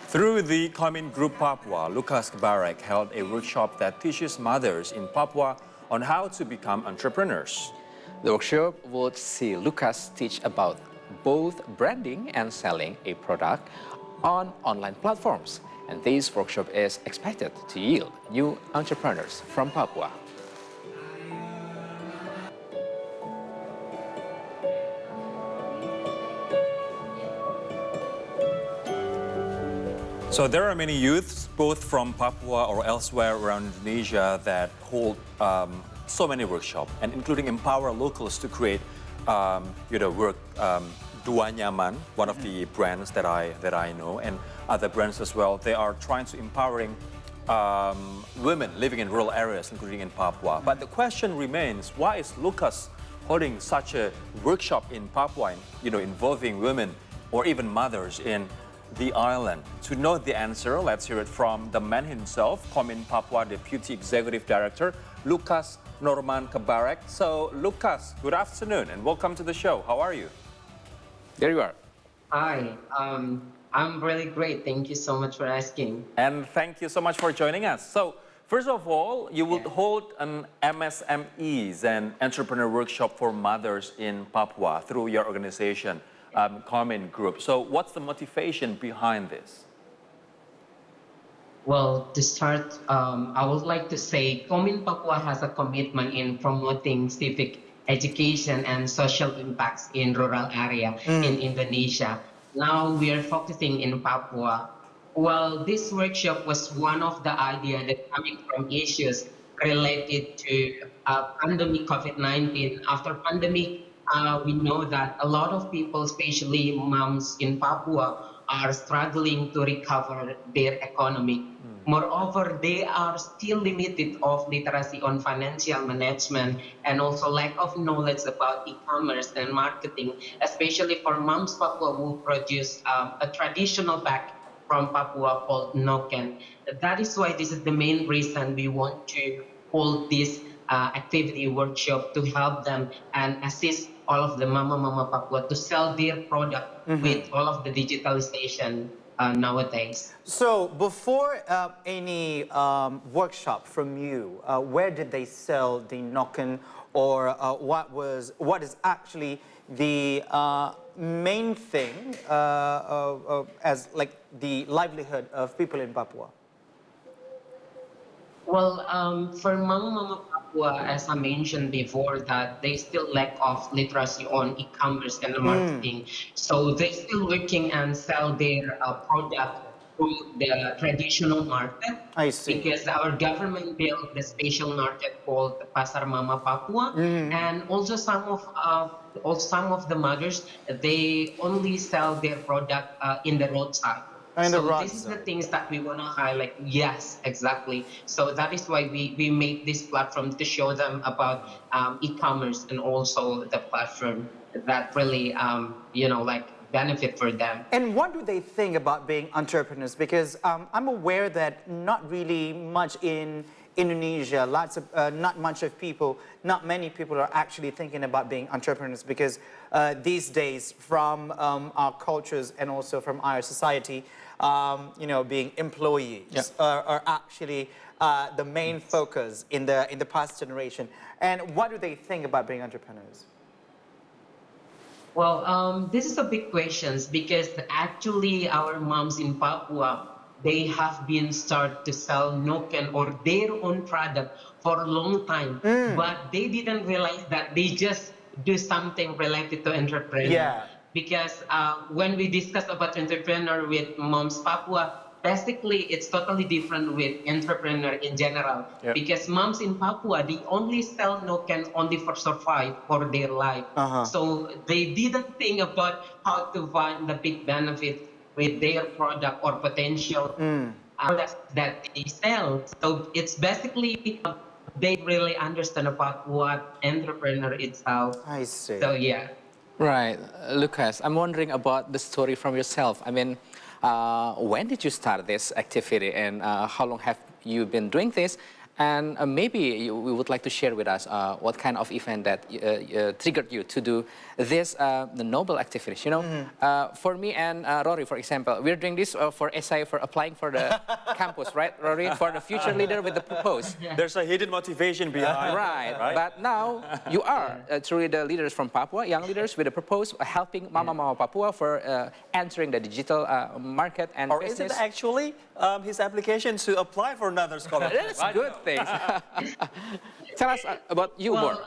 Through the Common Group Papua, Lukas Kbarek held a workshop that teaches mothers in Papua on how to become entrepreneurs. The workshop would see Lukas teach about both branding and selling a product on online platforms. And this workshop is expected to yield new entrepreneurs from Papua. So there are many youths, both from Papua or elsewhere around Indonesia, that hold so many workshops, and including empower locals to create, work. Dua Nyaman, one of the brands that I know, and other brands as well. They are trying to empowering women living in rural areas, including in Papua. But the question remains: why is Lukas holding such a workshop in Papua, involving women or even mothers in the island? To know the answer, let's hear it from the man himself, Common Papua Deputy Executive Director, Lukas Norman Kbarek. So, Lukas, good afternoon and welcome to the show. How are you? There you are. Hi, I'm really great. Thank you so much for asking. And thank you so much for joining us. So, first of all, you will hold an MSMEs and entrepreneur workshop for mothers in Papua through your organization, Common Group. So what's the motivation behind this? Well, to start, I would like to say Common Papua has a commitment in promoting civic education and social impacts in rural area in Indonesia. Now we are focusing in Papua. Well, this workshop was one of the ideas that coming from issues related to pandemic COVID-19. After pandemic, we know that a lot of people, especially moms in Papua, are struggling to recover their economy. Moreover, they are still limited of literacy on financial management and also lack of knowledge about e-commerce and marketing, especially for moms Papua who produce a traditional bag from Papua called Noken. That is why this is the main reason we want to hold this activity workshop to help them and assist all of the Mama Papua to sell their product with all of the digitalization nowadays. So before any workshop from you, where did they sell the Noken, or what is actually the main thing as like the livelihood of people in Papua? Well, for Mama Papua, as I mentioned before, that they still lack of literacy on e-commerce and marketing. So they still working and sell their product through the traditional market. I see. Because our government built the special market called Pasar Mama Papua, and also some of the mothers, they only sell their product in the roadside. This is the things that we want to highlight. Yes, exactly. So that is why we make this platform to show them about e-commerce and also the platform that really, benefit for them. And what do they think about being entrepreneurs? Because I'm aware that not really much in Indonesia, not many people are actually thinking about being entrepreneurs, because these days from our cultures and also from our society, being employees are actually the main focus in the past generation. And what do they think about being entrepreneurs? Well, this is a big question because actually our moms in Papua, they have been start to sell Noken or their own product for a long time, but they didn't realize that they just do something related to entrepreneur. Yeah. Because when we discuss about entrepreneur with moms Papua, basically it's totally different with entrepreneur in general. Yep. Because moms in Papua, they only sell Noken only for survive for their life. So they didn't think about how to find the big benefit with their product or potential products that they sell. So it's basically they really understand about what entrepreneur itself. I see. So yeah. Right. Lukas, I'm wondering about the story from yourself. I mean, when did you start this activity, and how long have you been doing this? And we would like to share with us what kind of event that triggered you to do this the noble activities. You know, for me and Rory, for example, we're doing this for SI for applying for the campus, right, Rory, for the future leader with the purpose. There's a hidden motivation behind. Right. But now you are truly the leaders from Papua, young leaders with a purpose, helping Mama Papua for entering the digital market and Or business. is it actually his application to apply for another scholarship? That's good things. Tell us about you more.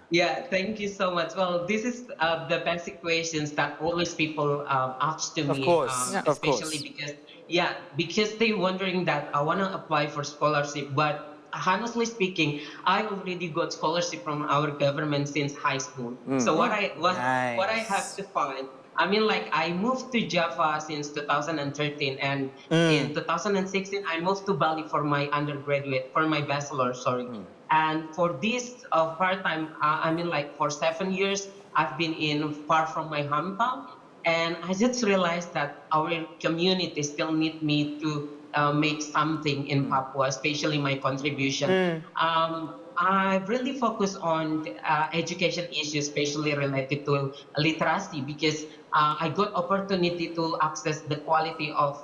Yeah, thank you so much. Well, this is the basic questions that always people ask to me, course, yeah, of especially course. because they're wondering that I want to apply for scholarship, but honestly speaking, I already got scholarship from our government since high school. So what I have to find, I mean, like I moved to Java since 2013, and in 2016 I moved to Bali for my undergraduate, for my bachelor, sorry. And for this part-time, I mean, like for 7 years, I've been in far from my hometown, and I just realized that our community still need me to make something in Papua, especially my contribution. I really focus on education issues, especially related to literacy, because I got opportunity to access the quality of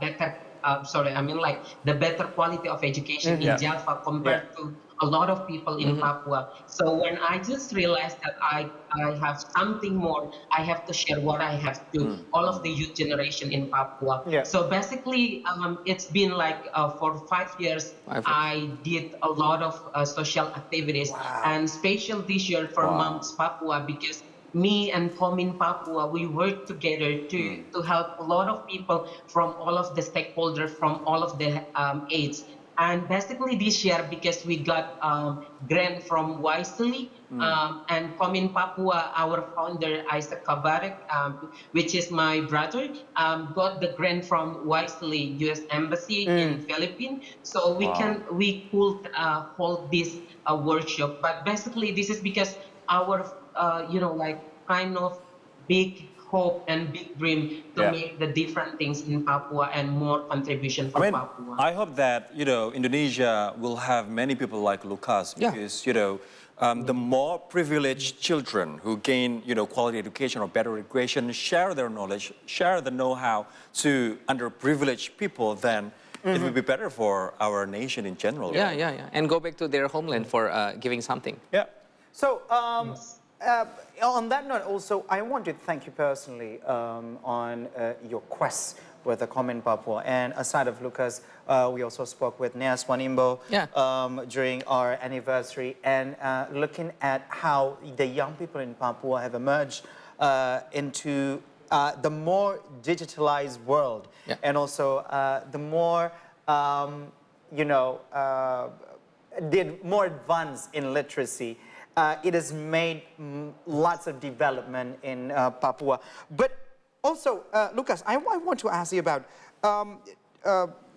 the better quality of education in Java compared to a lot of people in Papua. So when I just realized that I have something more, I have to share what I have to all of the youth generation in Papua. Yeah. So basically, it's been like for 5 years, I did a lot of social activities, and special this year for Moms Papua, because me and Comin Papua, we work together to help a lot of people from all of the stakeholders, from all of the aids. And basically this year, because we got grant from Wisely, and Comin Papua, our founder, Isaac Kbarek, which is my brother, got the grant from Wisely US Embassy in Philippines. So we could hold this workshop. But basically this is because our, kind of big hope and big dream to make the different things in Papua and more contribution for Papua. I hope that, Indonesia will have many people like Lukas, because, the more privileged children who gain, quality education or better education, share their knowledge, share the know-how to underprivileged people, then it will be better for our nation in general. Yeah. And go back to their homeland for giving something. Yeah. So, on that note, also, I want to thank you personally on your quest with the Common Papua. And aside of Lukas, we also spoke with Nia Swanimbo during our anniversary, and looking at how the young people in Papua have emerged into the more digitalized world, and also the more, did more advanced in literacy. It has made lots of development in Papua. But also, Lukas, I want to ask you about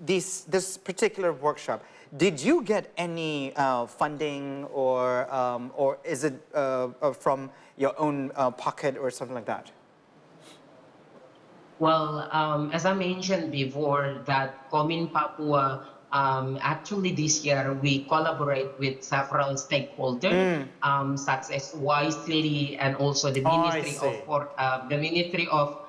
this particular workshop. Did you get any funding, or is it from your own pocket or something like that? Well, as I mentioned before, that Comin Papua, actually this year we collaborate with several stakeholders, such as YCLI and also the Ministry of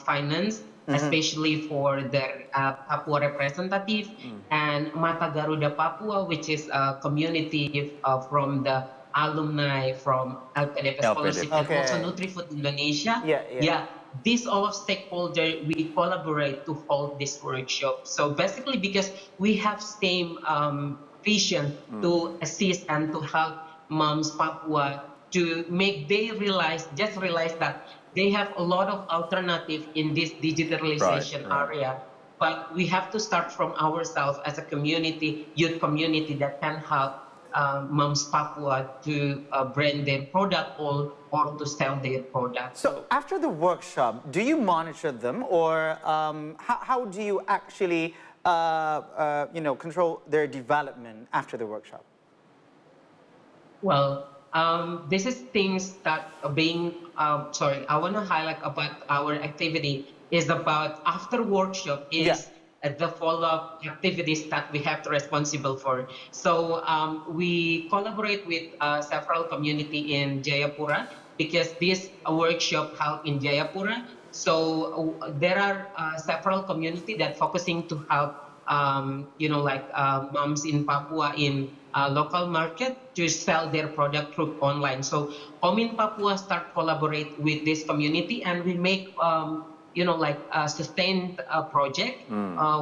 Finance, especially for their Papua representative, and Mata Garuda Papua, which is a community from the alumni from LPDP Scholarship, and also NutriFood Indonesia. These all stakeholders, we collaborate to hold this workshop. So basically, because we have same vision to assist and to help moms Papua to make they realize that they have a lot of alternative in this digitalization area. But we have to start from ourselves as a community, youth community, that can help moms Papua to brand their product or to sell their product. So after the workshop, do you monitor them, or how do you actually control their development after the workshop? Well, this is things that are being, I want to highlight about our activity is about after workshop is the follow-up activities that we have to responsible for. So we collaborate with several community in Jayapura because this workshop held in Jayapura. So there are several community that focusing to help moms in Papua in local market to sell their product through online. So Home in Papua start collaborate with this community, and we make a sustained project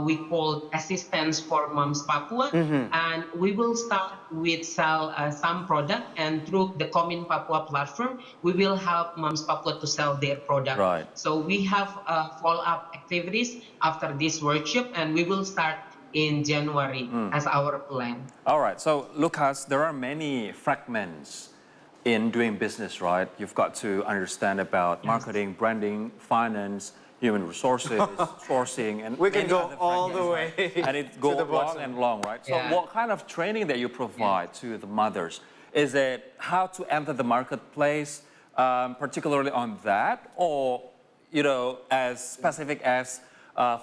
we call Assistance for Moms Papua, and we will start with sell some product, and through the Common Papua platform, we will help Moms Papua to sell their product. Right. So we have follow-up activities after this workshop, and we will start in January as our plan. All right. So, Lucas, there are many fragments in doing business, right? You've got to understand about marketing, branding, finance, human resources, sourcing, and We can many go other all the fragments, way right? And it to goes the long bottom. and long, right? So, Yeah. what kind of training that you provide to the mothers? Is it how to enter the marketplace, particularly on that, or as specific as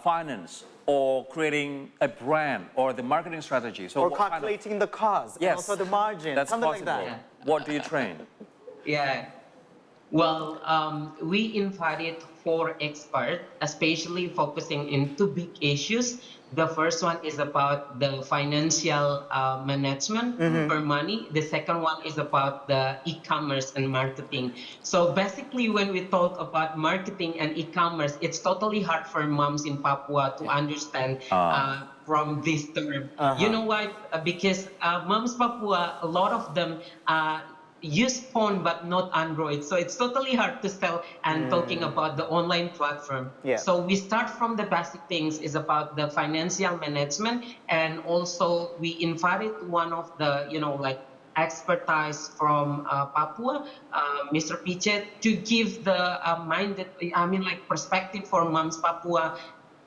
finance, or creating a brand, or the marketing strategy? So, Or what kind of- calculating the cost, and Yes, also the margin, that's something possible. like that. What do you train? Yeah. Well, we invited 4 experts, especially focusing in 2 big issues. The first one is about the financial management for money. The second one is about the e-commerce and marketing. So basically, when we talk about marketing and e-commerce, it's totally hard for moms in Papua to understand from this term. You know why? Because moms Papua, a lot of them use phone but not Android. So it's totally hard to sell and talking about the online platform. Yeah. So we start from the basic things is about the financial management, and also we invited one of the expertise from Papua, Mr. Pichet, to give the perspective for moms Papua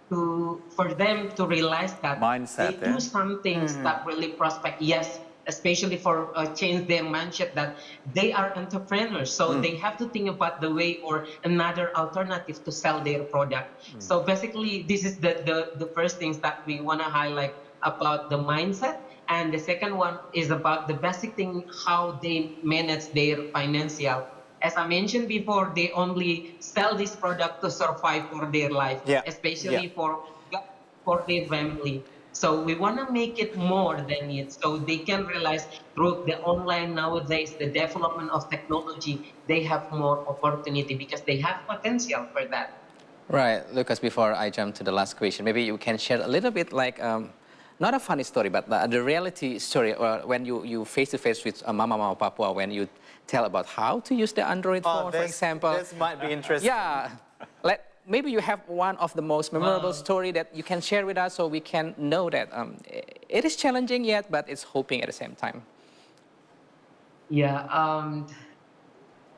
for them to realize that Mindset, they do some things that really prospect. Yes, especially for change their mindset that they are entrepreneurs, so they have to think about the way or another alternative to sell their product. So basically, this is the first things that we want to highlight about the mindset, and the second one is about the basic thing, how they manage their financial. As I mentioned before, they only sell this product to survive for their life, Yeah. especially Yeah. for their family. So we want to make it more than it, so they can realize through the online nowadays, the development of technology, they have more opportunity because they have potential for that. Right, Lucas, before I jump to the last question, maybe you can share a little bit like, not a funny story, but the reality story when you face-to-face with Mama Papua, when you tell about how to use the Android phone, for example. This might be interesting. Yeah, maybe you have one of the most memorable story that you can share with us so we can know that it is challenging yet, but it's hoping at the same time. Yeah,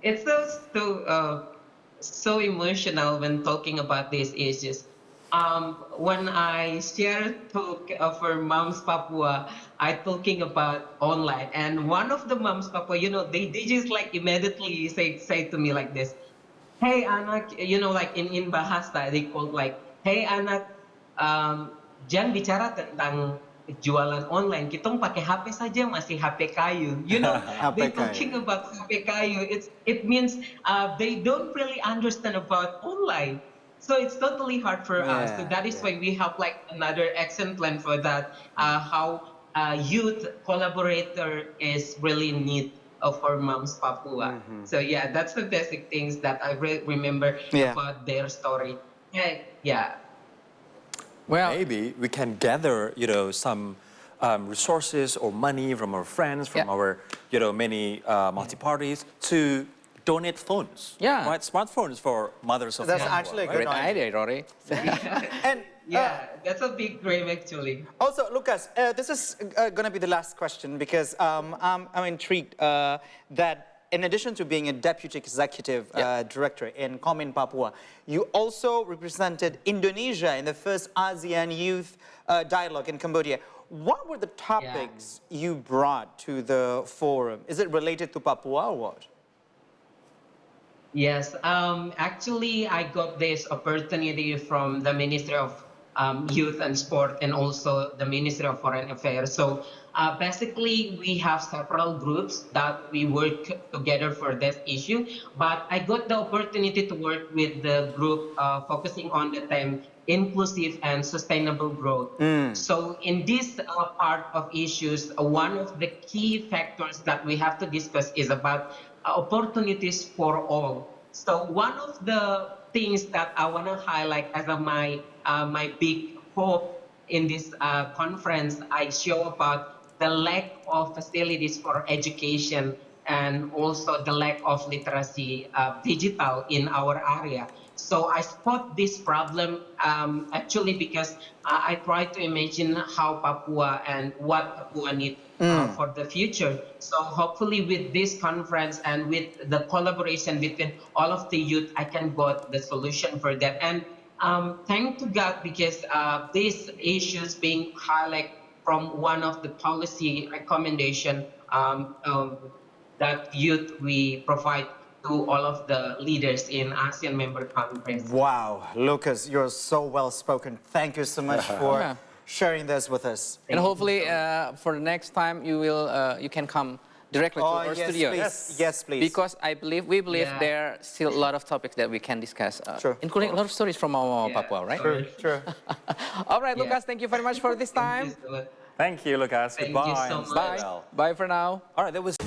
it's so emotional when talking about these issues. When I share talk for Moms Papua, I talking about online, and one of the Moms Papua, they just like immediately say to me like this, "Hey anak," like in bahasa they call like, "Hey anak, jangan bicara tentang jualan online. Kitong pakai HP saja, masih HP kayu." They HP kayu. talking about HP kayu. It means they don't really understand about online. So it's totally hard for us. So that is why we have like another action plan for that. How youth collaborator is really neat for Moms Papua. So yeah, that's the basic things that I remember about their story. Yeah. Well, Maybe we can gather, some resources or money from our friends, from our, many multi-parties to donate phones. Yeah. Right? Smartphones for mothers of That's Papua, actually a right? good great idea, Rory. And Yeah, that's a big dream actually. also, Lucas, this is going to be the last question because I'm intrigued that in addition to being a deputy executive director in Common Papua, you also represented Indonesia in the first ASEAN Youth Dialogue in Cambodia. What were the topics you brought to the forum? Is it related to Papua or what? Yes, actually, I got this opportunity from the Ministry of Youth and Sport and also the Ministry of Foreign Affairs. So basically, we have several groups that we work together for this issue. But I got the opportunity to work with the group focusing on the theme inclusive and sustainable growth. So in this part of issues, one of the key factors that we have to discuss is about opportunities for all. So one of the things that I want to highlight as my big hope in this conference, I show about the lack of facilities for education and also the lack of literacy digital in our area. So I spot this problem actually because I try to imagine how Papua and what Papua need for the future. So hopefully with this conference and with the collaboration between all of the youth, I can got the solution for that. And thank to God because these issues being highlighted from one of the policy recommendation that youth we provide to all of the leaders in ASEAN member countries. Wow, Lucas, you're so well spoken. Thank you so much for Yeah. sharing this with us. And hopefully for the next time you can come directly to our yes, studio. please. Yes, please. Because we believe Yeah. there are still a lot of topics that we can discuss, Sure. including a lot of stories from our Papua, right? True, true. All right, Yeah. Lucas, thank you very much for this time. Thank you so much. Thank you, Lucas. Thank you Goodbye. so and stay much. well. Bye for now. All right, that was.